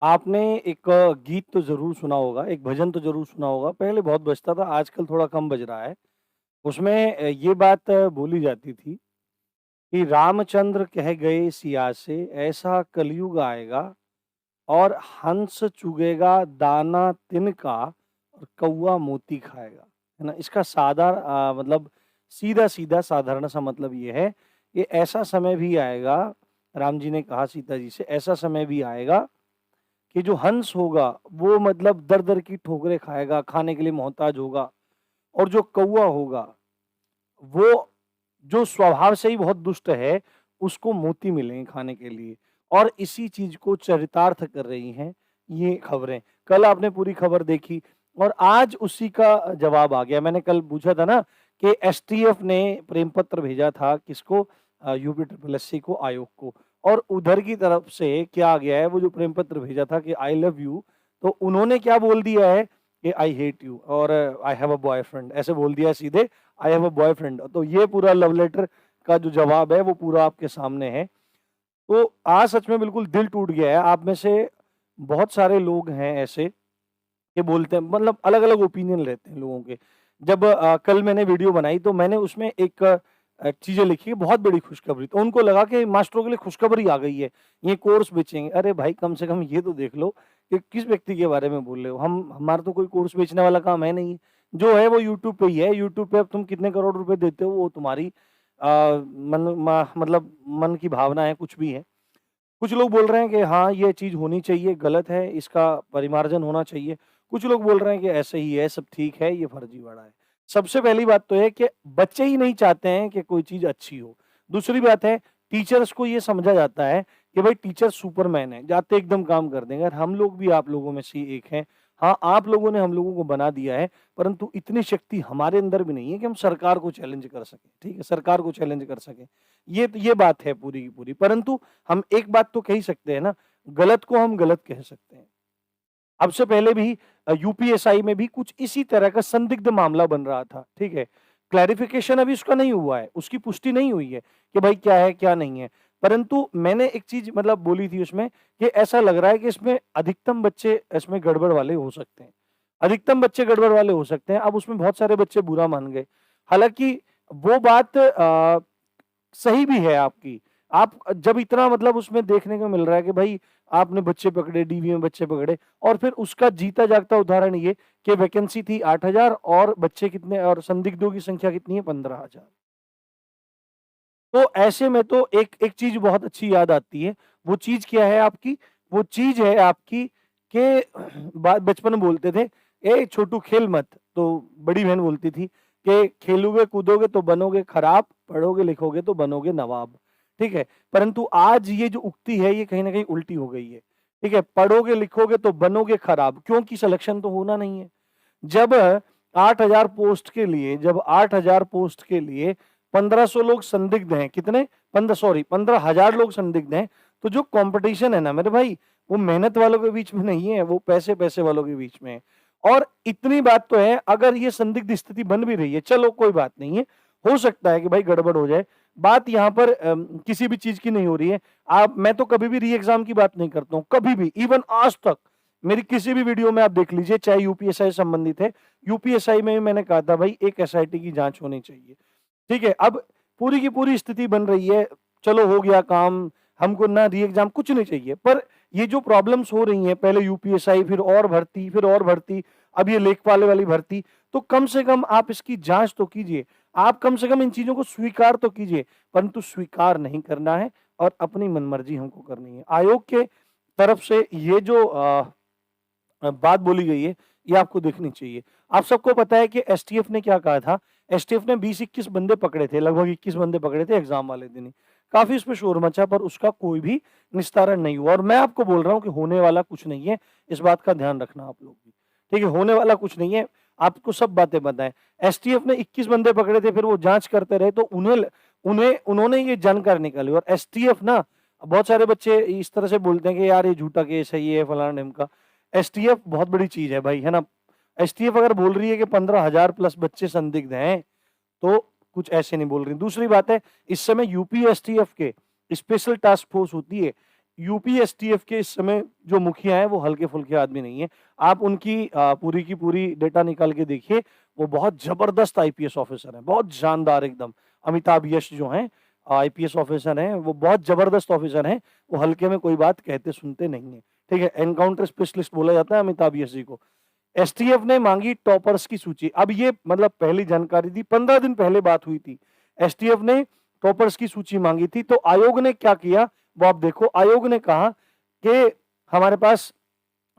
आपने एक गीत तो ज़रूर सुना होगा, एक भजन तो ज़रूर सुना होगा, पहले बहुत बजता था, आजकल थोड़ा कम बज रहा है। उसमें ये बात बोली जाती थी कि रामचंद्र कह गए सिया से, ऐसा कलयुग आएगा और हंस चुगेगा दाना तिनका और कौवा मोती खाएगा। है ना? इसका सादा मतलब सीधा-सीधा साधारण सा मतलब ये है, कि ऐसा समय भी आएगा, राम जी ने कहा सीता जी से, ऐसा समय भी आएगा कि जो हंस होगा वो मतलब दर-दर की ठोकरें खाएगा, खाने के लिए मोहताज होगा और जो कौवा होगा, वो जो स्वभाव से ही बहुत दुष्ट है, उसको मोती मिलेंगे खाने के लिए और इसी चीज़ को चरितार्थ कर रही हैं ये खबरें। कल आपने पूरी खबर देखी और आज उसी का जवाब आ गया। मैंने कल पूछा था ना कि एसटीएफ ने प्रेम पत्र भेजा था किसको यूपी ट्रिपल एससी को आयोग को और उधर की तरफ से क्या आ गया है वो जो प्रेम पत्र भेजा था कि आई लव यू, तो उन्होंने क्या बोल दिया है कि आई हेट यू और आई हैव अ बॉयफ्रेंड ऐसे बोल दिया है सीधे आई हैव अ बॉयफ्रेंड। तो ये पूरा लव लेटर का जो जवाब है वो पूरा आपके सामने है। तो आज सच में बिल्कुल दिल टूट गया है। आप में से बहुत सारे लोग हैं ऐसे कि बोलते हैं मतलब अलग-अलग ओपिनियन रहते हैं लोगों के। जब कल मैंने वीडियो बनाई तो मैंने उसमें एक चीज़ें लिखी बहुत बड़ी खुशखबरी। तो उनको लगा कि मास्टरों के लिए खुशखबरी आ गई है, ये कोर्स बेचेंगे। अरे भाई कम से कम ये तो देख लो कि किस व्यक्ति के बारे में बोल रहे हो। हमारा तो कोई कोर्स बेचने वाला काम है नहीं। जो है वो यूट्यूब पे ही है। यूट्यूब पे अब तुम कितने करोड़ रुपए देते हो वो तुम्हारी मतलब मन की भावना है, कुछ भी है। कुछ लोग बोल रहे हैं कि हाँ, ये चीज़ होनी चाहिए, गलत है, इसका परिमार्जन होना चाहिए। कुछ लोग बोल रहे हैं कि ऐसे ही है, सब ठीक है, ये फर्जीवाड़ा है। सबसे पहली बात तो है कि बच्चे ही नहीं चाहते हैं कि कोई चीज़ अच्छी हो। दूसरी बात है, टीचर्स को ये समझा जाता है कि भाई टीचर सुपरमैन है, जाते एकदम काम कर देंगे और हम लोग भी आप लोगों में से ही एक हैं। हाँ, आप लोगों ने हम लोगों को बना दिया है, परंतु इतनी शक्ति हमारे अंदर भी नहीं है कि हम सरकार को चैलेंज कर सकें, ठीक है? सरकार को चैलेंज कर सकें। ये बात है पूरी की पूरी। परंतु हम एक बात तो कह ही सकते हैं ना, गलत को हम गलत कह सकते हैं। अब से पहले भी यूपीएसआई में भी कुछ इसी तरह का संदिग्ध मामला बन रहा था, ठीक है? क्लैरिफिकेशन अभी उसका नहीं हुआ है, उसकी पुष्टि नहीं हुई है कि भाई क्या है, क्या नहीं है। परंतु मैंने एक चीज़ मतलब बोली थी उसमें कि ऐसा लग रहा है कि इसमें अधिकतम बच्चे इसमें गड़बड़ वाले हो सकते हैं। अधिकतम बच्चे गड़बड़ वाले हो सकते हैं, अब उसमें बहुत सारे बच्चे बुरा मान गए। हालाँकि वो बात सही भी है आपकी। आप जब इतना मतलब उसमें देखने को मिल रहा है कि भाई आपने बच्चे पकड़े, डीवी में बच्चे पकड़े और फिर उसका जीता जागता उदाहरण ये कि वैकेंसी थी 8,000 और बच्चे कितने और संदिग्धों की संख्या कितनी है 15,000। तो ऐसे में तो एक एक चीज़ बहुत अच्छी याद आती है। वो चीज़ क्या है आपकी? वो चीज़ है आपकी कि बात बचपन में बोलते थे, "ए छोटू खेल मत।" तो बड़ी बहन बोलती थी कि खेलोगे कूदोगे तो बनोगे खराब, पढ़ोगे लिखोगे तो बनोगे नवाब। ठीक है? परंतु आज ये जो उक्ति है ये कहीं न कहीं उल्टी हो गई है। ठीक है? पढ़ोगे लिखोगे तो बनोगे खराब क्योंकि सिलेक्शन तो होना नहीं है। जब 8,000 पोस्ट के लिए जब 8,000 पोस्ट के लिए 1,500 लोग संदिग्ध हैं, कितने? 15,000 लोग संदिग्ध हैं, तो जो कॉम्पिटिशन है ना मेरे भाई, वो मेहनत वालों के बीच में नहीं है, वो पैसे-पैसे वालों के बीच में है। और इतनी बात तो है, अगर ये संदिग्ध स्थिति बन भी रही है, चलो कोई बात नहीं है, हो सकता है कि भाई गड़बड़ हो जाए। बात यहाँ पर किसी भी चीज़ की नहीं हो रही है। आप मैं तो कभी भी री-एग्ज़ाम की बात नहीं करता हूँ, कभी भी, इवन आज तक। मेरी किसी भी वीडियो में आप देख लीजिए, चाहे यूपीएसआई से संबंधित है, यूपीएसआई में भी मैंने कहा था भाई एक एसआईटी की जाँच होनी चाहिए। ठीक है? अब पूरी की पूरी स्थिति बन रही है, चलो हो गया काम, हमको ना री-एग्ज़ाम कुछ नहीं चाहिए। पर ये जो प्रॉब्लम्स हो रही हैं, पहले यूपीएसआई फिर और भर्ती, अब ये लेखपाल वाली भर्ती, तो कम से कम आप इसकी जाँच तो कीजिए। आप कम से कम इन चीज़ों को स्वीकार तो कीजिए, परंतु स्वीकार नहीं करना है और अपनी मनमर्जी हमको करनी है। आयोग के तरफ से ये जो बात बोली गई है, ये आपको देखनी चाहिए। आप सबको पता है कि एसटीएफ ने क्या कहा था, एसटीएफ ने 20-21 बंदे पकड़े थे, लगभग 21 बंदे पकड़े थे एग्ज़ाम वाले दिन ही। काफ़ी उसपे शोर मचा पर उसका कोई भी निस्तारण नहीं हुआ और मैं आपको बोल रहा हूँ कि होने वाला कुछ नहीं है, इस बात का ध्यान रखना आप लोग भी। ठीक है? होने वाला कुछ नहीं है, आपको सब बातें पता है। एसटीएफ ने 21 बंदे पकड़े थे, फिर वो जाँच करते रहे तो उन्होंने ये जानकारी निकाली और एसटीएफ ना बहुत सारे बच्चे इस तरह से बोलते हैं कि यार ये झूठा केस है, ये है फलाना-ढिमका। एसटीएफ बहुत बड़ी चीज़ है भाई, है ना? एसटीएफ अगर बोल रही है कि 15,000 प्लस बच्चे संदिग्ध हैं, तो कुछ ऐसे नहीं बोल रही। दूसरी बात है, इस समय यूपी एसटीएफ के स्पेशल टास्क फोर्स होती है, यूपी एसटीएफ के इस समय जो मुखिया हैं वो हल्के-फुल्के आदमी नहीं है। आप उनकी पूरी की पूरी डेटा निकाल के देखिए, वो बहुत ज़बरदस्त आईपीएस ऑफिसर हैं, बहुत शानदार एकदम। अमिताभ यश जो हैं आईपीएस ऑफिसर हैं, वो बहुत ज़बरदस्त ऑफिसर हैं, वो हल्के में कोई बात कहते सुनते नहीं हैं, ठीक है? एनकाउंटर स्पेशलिस्ट बोला जाता है अमिताभ यश जी को। एसटीएफ ने माँगी टॉपर्स की सूची। अब ये मतलब पहली जानकारी थी, 15 दिन पहले बात हुई थी। एसटीएफ ने टॉपर्स की सूची माँगी थी, तो आयोग ने क्या किया, वो आप देखो। आयोग ने कहा कि हमारे पास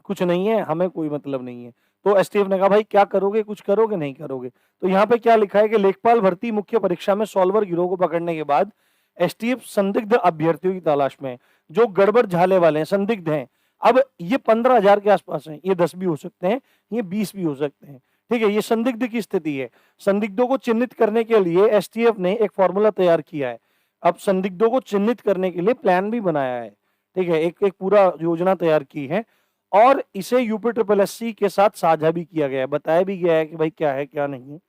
कुछ नहीं है, हमें कोई मतलब नहीं है। तो एसटीएफ ने कहा भाई क्या करोगे, कुछ करोगे, नहीं करोगे? तो यहाँ पे क्या लिखा है कि लेखपाल भर्ती मुख्य परीक्षा में सॉल्वर गिरोह को पकड़ने के बाद एसटीएफ संदिग्ध अभ्यर्थियों की तलाश में है, जो गड़बड़ झाले वाले हैं, संदिग्ध हैं। अब ये 15,000 के आसपास हैं, ये 10 भी हो सकते हैं, ये 20 भी हो सकते हैं, ठीक है? ये संदिग्ध की स्थिति है। संदिग्धों को चिन्हित करने के लिए एसटीएफ ने एक फॉर्मूला तैयार किया है। अब संदिग्धों को चिन्हित करने के लिए प्लान भी बनाया है, ठीक है? एक एक पूरा योजना तैयार की है और इसे यूपी ट्रिपल एससी के साथ साझा भी किया गया है, बताया भी गया है कि भाई क्या है, क्या नहीं है।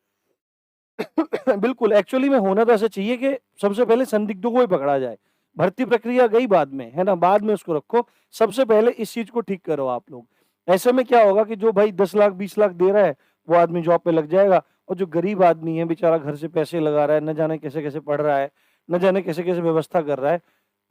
बिल्कुल, एक्चुअली में होना तो ऐसा चाहिए कि सबसे पहले संदिग्धों को ही पकड़ा जाए। भर्ती प्रक्रिया गई बाद में, है ना? बाद में उसको रखो, सबसे पहले इस चीज़ को ठीक करो आप लोग। ऐसे में क्या होगा कि जो भाई 10 लाख, 20 लाख दे रहा है, वो आदमी जॉब पे लग जाएगा और जो गरीब आदमी है, बेचारा घर से पैसे लगा रहा है, न जाने कैसे-कैसे पढ़ रहा है, न जाने कैसे-कैसे व्यवस्था कर रहा है।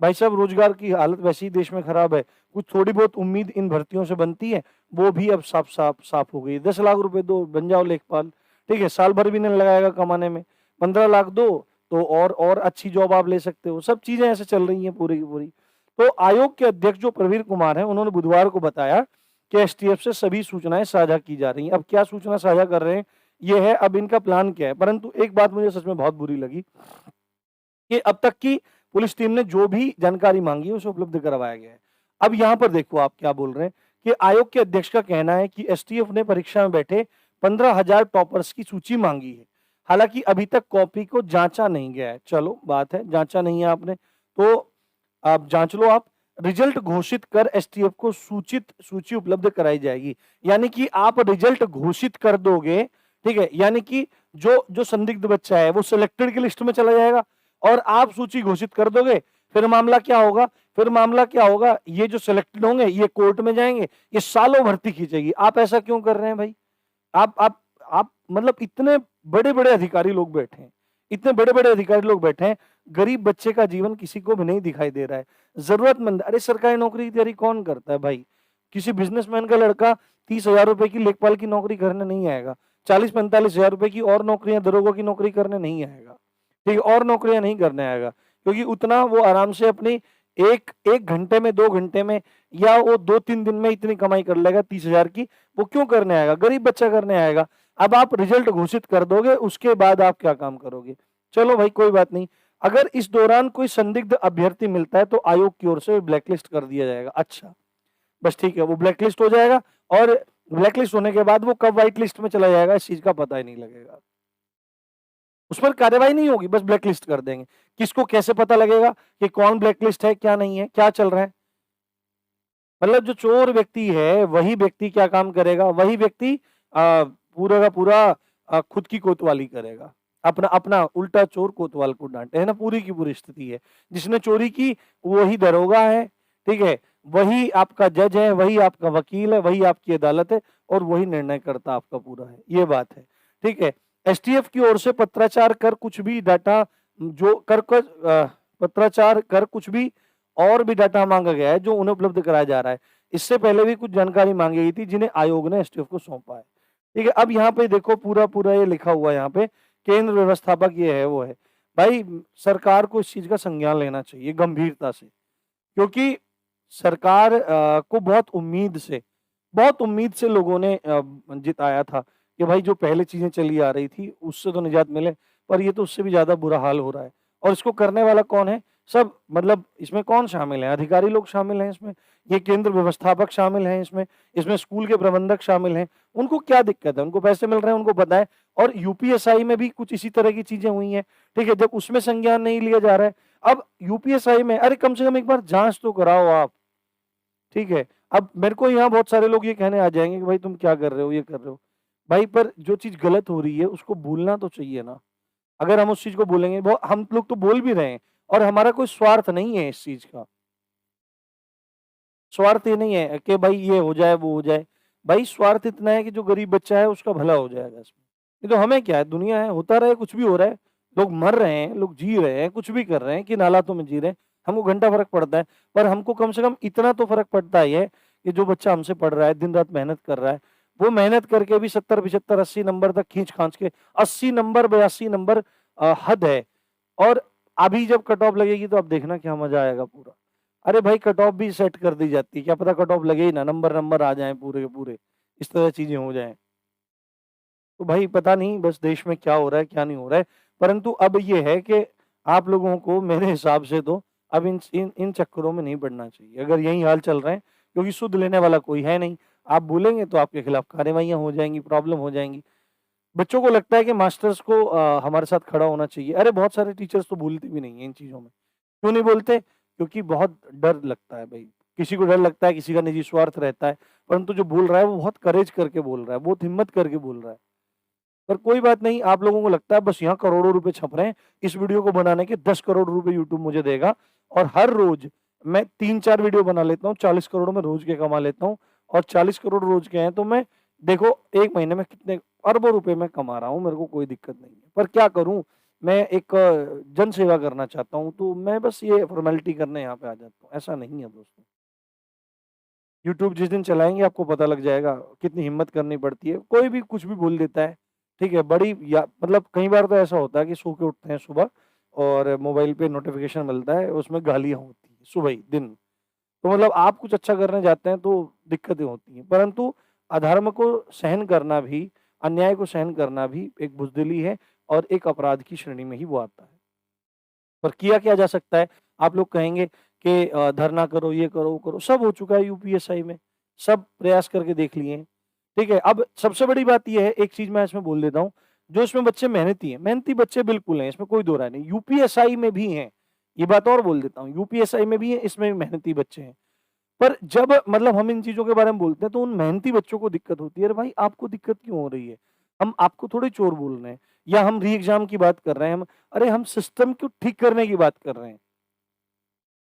भाई साहब, रोज़गार की हालत वैसे ही देश में खराब है, कुछ थोड़ी बहुत उम्मीद इन भर्तियों से बनती है, वो भी अब साफ हो गई। 10 लाख रुपए दो, बन जाओ लेखपाल। ठीक है, साल भर भी नहीं लगाएगा कमाने में, 15 लाख दो तो और अच्छी जॉब आप ले सकते हो। सब चीजें ऐसे चल रही हैं पूरी की पूरी। तो आयोग के अध्यक्ष जो प्रवीर कुमार हैं, उन्होंने बुधवार को बताया कि एसटीएफ से सभी सूचनाएं साझा की जा रही हैं। अब क्या सूचना साझा कर रहे हैं, ये है अब इनका प्लान क्या है। परंतु एक बात मुझे सच में बहुत बुरी लगी कि अब तक की पुलिस टीम ने जो भी जानकारी मांगी है उसे उपलब्ध करवाया गया है। अब यहाँ पर देखो आप क्या बोल रहे हैं कि आयोग के अध्यक्ष का कहना है कि एसटीएफ ने परीक्षा में बैठे 15,000 टॉपर्स की सूची मांगी है। हालांकि अभी तक कॉपी को जांचा नहीं गया है। चलो बात है, जांचा नहीं है आपने तो आप जांच लो। आप रिजल्ट घोषित कर एसटीएफ को सूची उपलब्ध कराई जाएगी। यानी कि आप रिजल्ट घोषित कर दोगे, ठीक है? यानी कि जो जो संदिग्ध बच्चा है वो सिलेक्टेड की लिस्ट में चला जाएगा और आप सूची घोषित कर दोगे। फिर मामला क्या होगा, ये जो सिलेक्टेड होंगे ये कोर्ट में जाएंगे, ये सालों भर्ती खींचेगी। आप ऐसा क्यों कर रहे हैं भाई? आप मतलब इतने बड़े-बड़े अधिकारी लोग बैठे हैं, गरीब बच्चे का जीवन किसी को भी नहीं दिखाई दे रहा है। जरूरतमंद, अरे सरकारी नौकरी की तैयारी कौन करता है भाई? किसी बिजनेसमैन का लड़का 30,000 रुपए की लेखपाल की नौकरी करने नहीं आएगा, 40-45,000 रुपए की और नौकरियां, दरोगा की नौकरी करने नहीं आएगा, ठीक है? और नौकरियां नहीं करने आएगा, क्योंकि उतना वो आराम से अपनी एक घंटे में, 2 घंटे में या वो 2-3 दिन में इतनी कमाई कर लेगा 30,000 की। वो क्यों करने आएगा? गरीब बच्चा करने आएगा। अब आप रिजल्ट घोषित कर दोगे, उसके बाद आप क्या काम करोगे? चलो भाई कोई बात नहीं। अगर इस दौरान कोई संदिग्ध अभ्यर्थी मिलता है तो आयोग की ओर से ब्लैकलिस्ट कर दिया जाएगा। अच्छा, बस ठीक है, वो ब्लैकलिस्ट हो जाएगा और ब्लैकलिस्ट होने के बाद वो कब व्हाइट लिस्ट में चला जाएगा इस चीज का पता ही नहीं लगेगा। उस पर कार्रवाई नहीं होगी, बस ब्लैकलिस्ट कर देंगे। किसको कैसे पता लगेगा कि कौन ब्लैकलिस्ट है, क्या नहीं है, क्या चल रहा है? मतलब जो चोर व्यक्ति है वही व्यक्ति क्या काम करेगा? वही व्यक्ति पूरा का पूरा खुद की कोतवाली करेगा, अपना अपना उल्टा चोर कोतवाल को डांटे, है ना? पूरी की पूरी स्थिति है। जिसने चोरी की वही दरोगा है, ठीक है? वही आपका जज है, वही आपका वकील है, वही आपकी अदालत है और वही निर्णय करता आपका पूरा है। ये बात है, ठीक है? एसटीएफ की ओर से पत्राचार कर कुछ भी डाटा जो पत्राचार कर कुछ भी और भी डाटा मांगा गया है जो उन्हें उपलब्ध कराया जा रहा है। इससे पहले भी कुछ जानकारी मांगी गई थी जिन्हें आयोग ने एसटीएफ को सौंपा है, ठीक है? अब यहाँ पे देखो पूरा पूरा ये लिखा हुआ है, यहाँ पे केंद्र व्यवस्थापक ये है वो है। भाई सरकार को इस चीज का संज्ञान लेना चाहिए गंभीरता से, क्योंकि सरकार को बहुत उम्मीद से लोगों ने जिताया था कि भाई जो पहले चीजें चली आ रही थी उससे तो निजात मिले, पर ये तो उससे भी ज्यादा बुरा हाल हो रहा है। और इसको करने वाला कौन है? सब मतलब इसमें कौन शामिल है? अधिकारी लोग शामिल हैं इसमें, ये केंद्र व्यवस्थापक शामिल हैं इसमें स्कूल के प्रबंधक शामिल हैं। उनको क्या दिक्कत है? उनको पैसे मिल रहे हैं, उनको पता है। और यूपीएसआई में भी कुछ इसी तरह की चीजें हुई हैं, ठीक है? जब उसमें संज्ञान नहीं लिया जा रहा है, अब यूपीएसआई में अरे कम से कम एक बार जांच तो कराओ आप, ठीक है? अब मेरे को यहाँ बहुत सारे लोग ये कहने आ जाएंगे कि भाई तुम क्या कर रहे हो, ये कर रहे हो। भाई पर जो चीज गलत हो रही है उसको भूलना तो चाहिए ना। अगर हम उस चीज को बोलेंगे, हम लोग तो बोल भी रहे हैं और हमारा कोई स्वार्थ नहीं है इस चीज का। स्वार्थ ये नहीं है कि भाई ये हो जाए, वो हो जाए। भाई स्वार्थ इतना है कि जो गरीब बच्चा है उसका भला हो जाएगा इसमें। नहीं तो हमें क्या है, दुनिया है, होता रहे, कुछ भी हो रहा है। लोग मर रहे हैं, लोग जी रहे हैं, कुछ भी कर रहे हैं, किन हालातों में जी रहे हैं, हमको घंटा फ़र्क पड़ता है। पर हमको कम से कम इतना तो फ़र्क पड़ता ही है कि जो बच्चा हमसे पढ़ रहा है, दिन-रात मेहनत कर रहा है, वो मेहनत करके भी 70, 75, 80 नंबर तक खींच-खाच के 80 नंबर, 82 नंबर हद है। और अभी जब कट ऑफ लगेगी तो आप देखना क्या मज़ा आएगा पूरा। अरे भाई कट ऑफ भी सेट कर दी जाती है, क्या पता कट ऑफ लगे ही ना, नंबर आ जाएँ पूरे के पूरे, इस तरह चीज़ें हो जाएँ। तो भाई पता नहीं बस देश में क्या हो रहा है, क्या नहीं हो रहा है। परंतु अब ये है कि आप लोगों को मेरे हिसाब से तो अब इन चक्करों में नहीं पड़ना चाहिए। अगर यही हाल चल रहे हैं, क्योंकि सुध लेने वाला कोई है नहीं। आप बोलेंगे तो आपके खिलाफ कार्रवाइयाँ हो जाएँगी, प्रॉब्लम हो जाएँगी। बच्चों को लगता है कि मास्टर्स को हमारे साथ खड़ा होना चाहिए। अरे बहुत सारे टीचर्स तो बोलते भी नहीं हैं इन चीज़ों में। क्यों नहीं बोलते? क्योंकि बहुत डर लगता है भई। किसी को डर लगता है, किसी का निजी स्वार्थ रहता है। परंतु जो बोल रहा है वो बहुत करेज करके बोल रहा है, बहुत हिम्मत करके बोल रहा है। पर कोई बात नहीं, आप लोगों को लगता है बस यहाँ करोड़ों रुपए छप रहे हैं, इस वीडियो को बनाने के 10 करोड़ रुपए यूट्यूब मुझे देगा और हर रोज़ मैं 3-4 वीडियो बना लेता हूँ, 40 करोड़ में रोज़ के कमा लेता हूँ और 40 करोड़ रोज़ के हैं तो मैं देखो 1 महीने में कितने अरबों रुपए मैं कमा रहा हूँ, मेरे को कोई दिक्कत नहीं है। पर क्या करूँ, मैं एक जन सेवा करना चाहता हूँ, तो मैं बस ये फ़ॉर्मेलिटी करने यहाँ पे आ जाता हूँ, ऐसा नहीं है दोस्तों। यूट्यूब जिस दिन चलाएँगे आपको पता लग जाएगा, कितनी हिम्मत करनी पड़ती है। कोई भी कुछ भी बोल देता है, ठीक है? बड़ी या मतलब कई बार तो ऐसा होता है कि सो के उठते हैं सुबह और मोबाइल पे नोटिफ़िकेशन मिलता है, उसमें गालियाँ होती हैं, सुबह ही, दिन। तो मतलब आप कुछ अच्छा करने जाते हैं तो दिक्कतें होती हैं। परंतु अधर्म को सहन करना भी, अन्याय को सहन करना भी एक बुज़दिली है और एक अपराध की श्रेणी में ही वो आता है। पर किया क्या जा सकता है? आप लोग कहेंगे कि धरना करो, ये करो, वो करो, सब हो चुका है यूपीएसआई में, सब प्रयास करके देख लिए हैं, ठीक है? अब सबसे बड़ी बात ये है, एक चीज़ मैं इसमें बोल देता हूँ, जो इसमें बच्चे मेहनती हैं, मेहनती बच्चे बिल्कुल हैं, इसमें कोई दो राय नहीं, यूपीएसआई में भी हैं, ये बात और बोल देता हूँ, यूपीएसआई में भी हैं, इसमें भी मेहनती बच्चे हैं। पर जब मतलब हम इन चीज़ों के बारे में बोलते हैं, तो उन मेहनती बच्चों को दिक्कत होती है, अरे भाई आपको दिक्कत क्यों हो रही है? हम आपको थोड़ी चोर बोल रहे हैं या हम री-एग्ज़ाम की बात कर रहे हैं, हम अरे हम सिस्टम को ठीक करने की बात कर रहे हैं।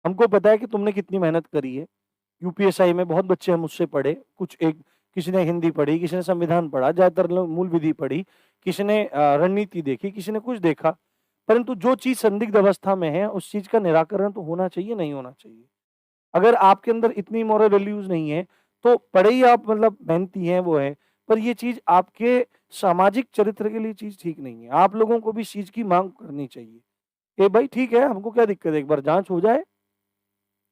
हमको पता है कि तुमने कितनी मेहनत करी है। यूपीएसआई में बहुत बच्चे हैं मुझसे पढ़े, कुछ एक किसी ने हिंदी पढ़ी, किसी ने संविधान पढ़ा, ज़्यादातर लोग मूल विधि पढ़ी, किसी ने रणनीति देखी, किसी ने कुछ देखा। परंतु जो चीज़ संदिग्ध अवस्था में है, उस चीज़ का निराकरण तो होना चाहिए, नहीं होना चाहिए। अगर आपके अंदर इतनी मॉरल वैल्यूज़ नहीं है, तो पढ़े ही आप मतलब मेहनती हैं, वो है, पर ये चीज़ आपके सामाजिक चरित्र के लिए चीज़ ठीक नहीं है। आप लोगों को भी इस चीज़ की माँग करनी चाहिए, कि भाई ठीक है, हमको क्या दिक्कत है, एक बार जाँच हो जाए।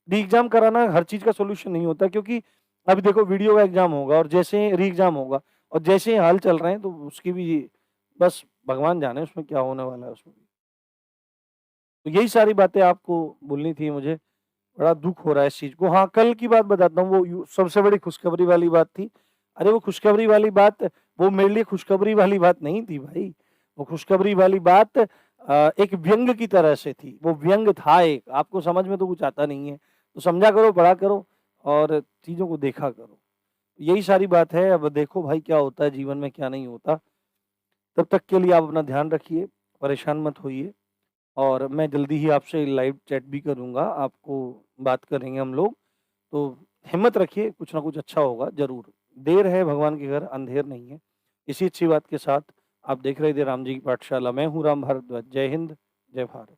री-एग्ज़ाम कराना हर चीज़ का सॉल्यूशन नहीं होता क्योंकि अभी देखो वीडियो का एग्ज़ाम होगा और जैसे ही री-एग्ज़ाम होगा और जैसे ही हाल चल रहे हैं, तो उसकी भी बस भगवान जाने उसमें क्या होने वाला है उसमें। तो यही सारी बातें आपको बोलनी थी मुझे। बड़ा दुःख हो रहा है इस चीज़ को। हाँ, कल की बात बताता हूँ, वो यू सबसे बड़ी खुशखबरी वाली बात थी। अरे वो खुशखबरी वाली बात, वो मेरे लिए खुशखबरी वाली बात नहीं थी भाई। वो खुशखबरी वाली बात एक व्यंग की तरह से थी। वो व्यंग था एक, आपको समझ में तो कुछ आता नहीं है। तो समझा करो, पढ़ा करो और चीज़ों को देखा करो। यही सारी बात है, अब देखो भाई क्या होता है जीवन में, क्या नहीं होता। तब तक के लिए आप अपना ध्यान रखिए, परेशान मत होइए। और मैं जल्दी ही आपसे लाइव चैट भी करूँगा, आपको बात करेंगे हम लोग। तो हिम्मत रखिए, कुछ ना कुछ अच्छा होगा ज़रूर। देर है भगवान के घर, अंधेर नहीं है। इसी अच्छी बात के साथ आप देख रहे थे राम जी की पाठशाला। मैं हूँ राम भारद्वाज। जय हिंद, जय भारत।